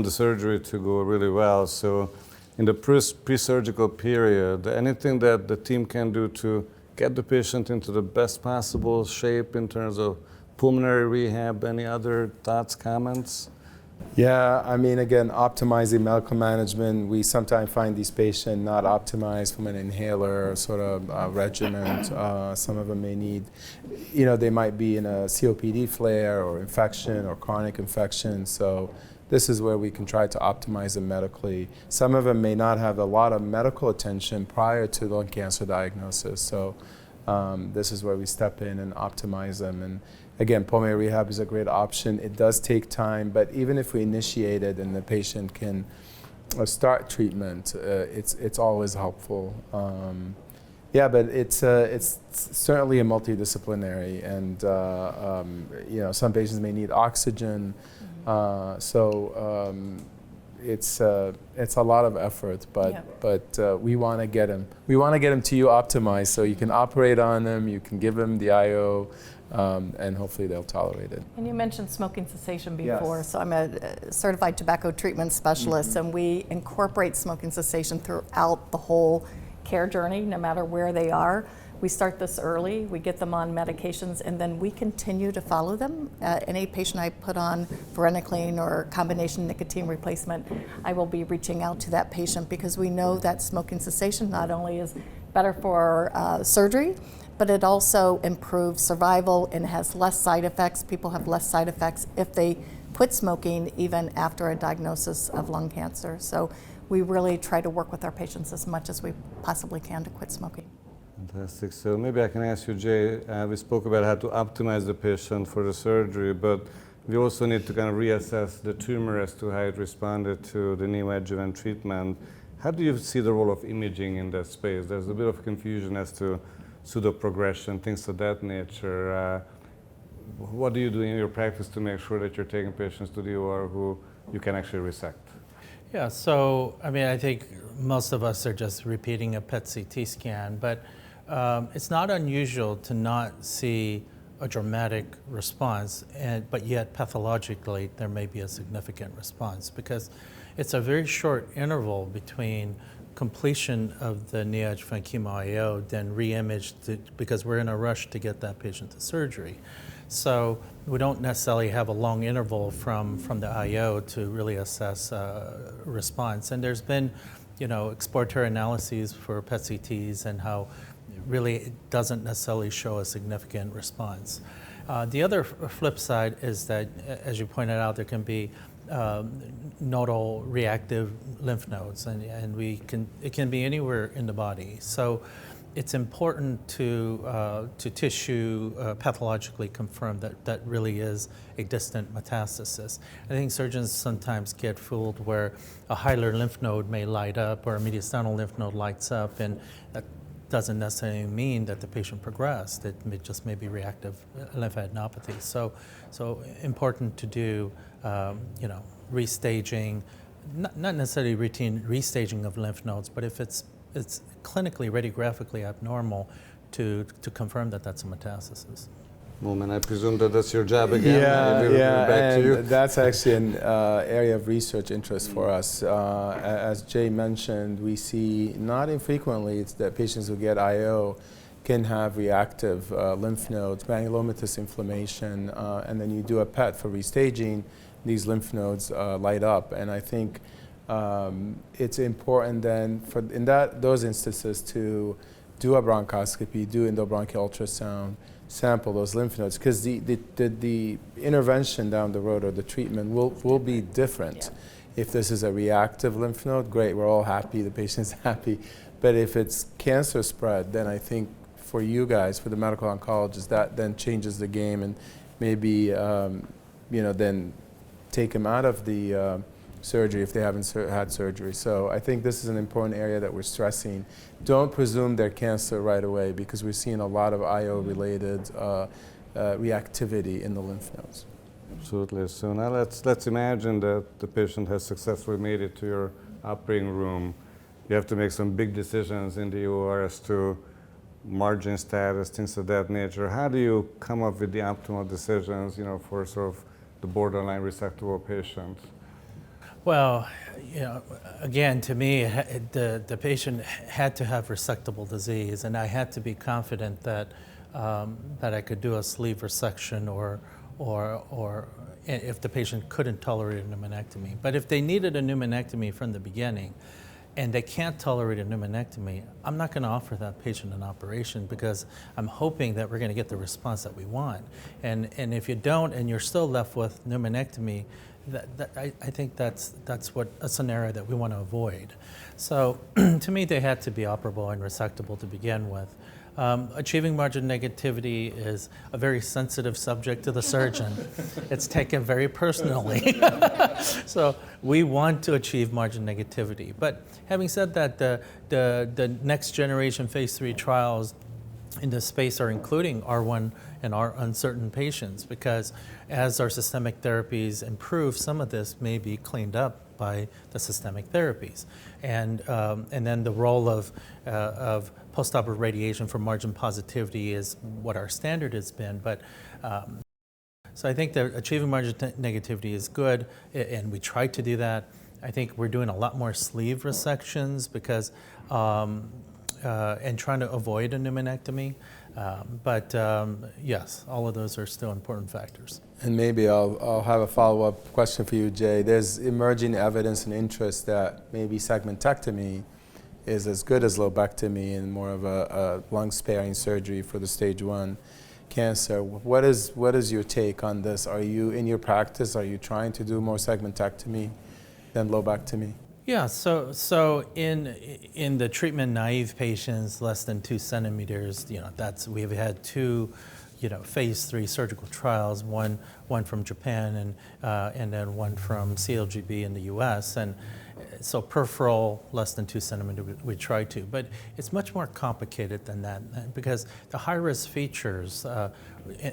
the surgery to go really well. So in the pre-surgical period, anything that the team can do to get the patient into the best possible shape in terms of pulmonary rehab, any other thoughts, comments? Yeah, I mean, again, optimizing medical management. We sometimes find these patients not optimized from an inhaler sort of regimen. Some of them may need, they might be in a COPD flare or infection or chronic infection. So this is where we can try to optimize them medically. Some of them may not have a lot of medical attention prior to lung cancer diagnosis. So this is where we step in and optimize them. And again, pulmonary rehab is a great option. It does take time, but even if we initiate it and the patient can start treatment, it's always helpful. Yeah, but it's certainly a multidisciplinary, and some patients may need oxygen, it's a lot of effort, but we want to get them. We want to get them to you optimized, so you can operate on them, you can give them the IO, and hopefully they'll tolerate it. And you mentioned smoking cessation before, Yes. so I'm a certified tobacco treatment specialist, and we incorporate smoking cessation throughout the whole care journey, no matter where they are. We start this early, we get them on medications, and then we continue to follow them. Any patient I put on varenicline or combination nicotine replacement, I will be reaching out to that patient because we know that smoking cessation not only is better for surgery, but it also improves survival and has less side effects. People have less side effects if they quit smoking even after a diagnosis of lung cancer. So we really try to work with our patients as much as we possibly can to quit smoking. Fantastic. So maybe I can ask you, Jay, we spoke about how to optimize the patient for the surgery, but we also need to kind of reassess the tumor as to how it responded to the neoadjuvant treatment. How do you see the role of imaging in that space? There's a bit of confusion as to pseudoprogression, things of that nature. What do you do in your practice to make sure that you're taking patients to the OR who you can actually resect? Yeah, so I mean, I think most of us are just repeating a PET CT scan, but it's not unusual to not see a dramatic response, but yet pathologically there may be a significant response because it's a very short interval between completion of the neoadjuvant chemo-IO, then re-imaged because we're in a rush to get that patient to surgery. So we don't necessarily have a long interval from the IO to really assess response. And there's been, exploratory analyses for PET CTs and how really it doesn't necessarily show a significant response. The other flip side is that, as you pointed out, there can be nodal reactive lymph nodes, and it can be anywhere in the body. So it's important to tissue pathologically confirm that really is a distant metastasis. I think surgeons sometimes get fooled where a hilar lymph node may light up or a mediastinal lymph node lights up, and that doesn't necessarily mean that the patient progressed. It may be reactive lymphadenopathy. So important to do, restaging, not necessarily routine restaging of lymph nodes, but if it's clinically, radiographically abnormal, to confirm that that's a metastasis. Momen, I presume that's your job again. And that's actually an area of research interest for us. As Jay mentioned, we see not infrequently it's that patients who get IO can have reactive lymph nodes, granulomatous inflammation, and then you do a PET for restaging, these lymph nodes light up. And I think it's important then in those instances to do a bronchoscopy, do endobronchial ultrasound, sample those lymph nodes, because the intervention down the road or the treatment will be different. Yeah. If this is a reactive lymph node, great, we're all happy, the patient's happy. But if it's cancer spread, then I think for you guys, for the medical oncologist, that then changes the game, and maybe then take them out of the surgery if they haven't had surgery. So I think this is an important area that we're stressing. Don't presume they're cancer right away, because we're seeing a lot of IO-related reactivity in the lymph nodes. Absolutely. So now let's imagine that the patient has successfully made it to your operating room. You have to make some big decisions in the OR as to margin status, things of that nature. How do you come up with the optimal decisions, for sort of the borderline resectable patient? Well, you know, again, to me, the patient had to have resectable disease, and I had to be confident that that I could do a sleeve resection, or if the patient couldn't tolerate a pneumonectomy. But if they needed a pneumonectomy from the beginning, and they can't tolerate a pneumonectomy, I'm not going to offer that patient an operation, because I'm hoping that we're going to get the response that we want. And if you don't, and you're still left with pneumonectomy, I think that's what a scenario that we want to avoid. So to me, they had to be operable and resectable to begin with. Achieving margin negativity is a very sensitive subject to the surgeon. It's taken very personally. So we want to achieve margin negativity. But having said that, the next generation phase 3 trials in this space are including R1 and R uncertain patients, because as our systemic therapies improve, some of this may be cleaned up by the systemic therapies. And then the role of postoperative radiation for margin positivity is what our standard has been. But so I think that achieving margin negativity is good, and we try to do that. I think we're doing a lot more sleeve resections because and trying to avoid a pneumonectomy. But yes, all of those are still important factors. And maybe I'll have a follow-up question for you, Jay. There's emerging evidence and interest that maybe segmentectomy is as good as lobectomy and more of a lung-sparing surgery for the stage 1 cancer. What is your take on this? Are you, in your practice, are you trying to do more segmentectomy than lobectomy? Yeah, so in the treatment-naive patients, less than 2 centimeters, you know, we've had 2, you know, phase 3 surgical trials, one from Japan and then one from CLGB in the U.S. And so peripheral, less than 2 centimeters, we try to, but it's much more complicated than that, because the high-risk features,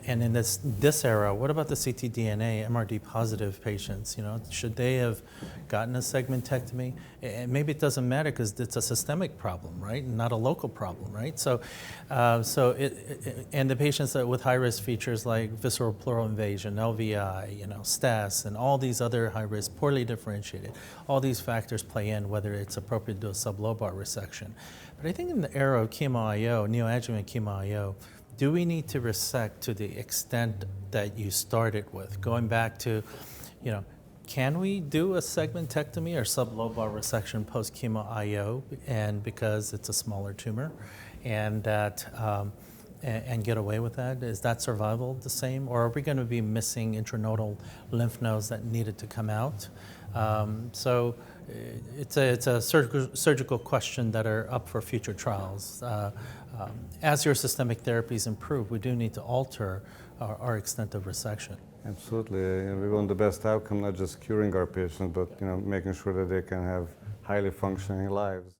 and in this era, what about the ctDNA MRD positive patients? You know, should they have gotten a segmentectomy? And maybe it doesn't matter because it's a systemic problem, right, and not a local problem, right? So, and the patients with high-risk features like visceral pleural invasion, LVI, you know, STAS, and all these other high-risk, poorly differentiated, all these factors play in whether it's appropriate to do a sublobar resection. But I think in the era of chemo-IO, neoadjuvant chemo-IO, do we need to resect to the extent that you started with? Going back to, you know, can we do a segmentectomy or sublobar resection post-chemo-IO, and because it's a smaller tumor, and that and get away with that? Is that survival the same, or are we going to be missing intranodal lymph nodes that needed to come out? So it's a surgical question that are up for future trials. As your systemic therapies improve, we do need to alter our extent of resection. Absolutely. We want the best outcome, not just curing our patients, but, you know, making sure that they can have highly functioning lives.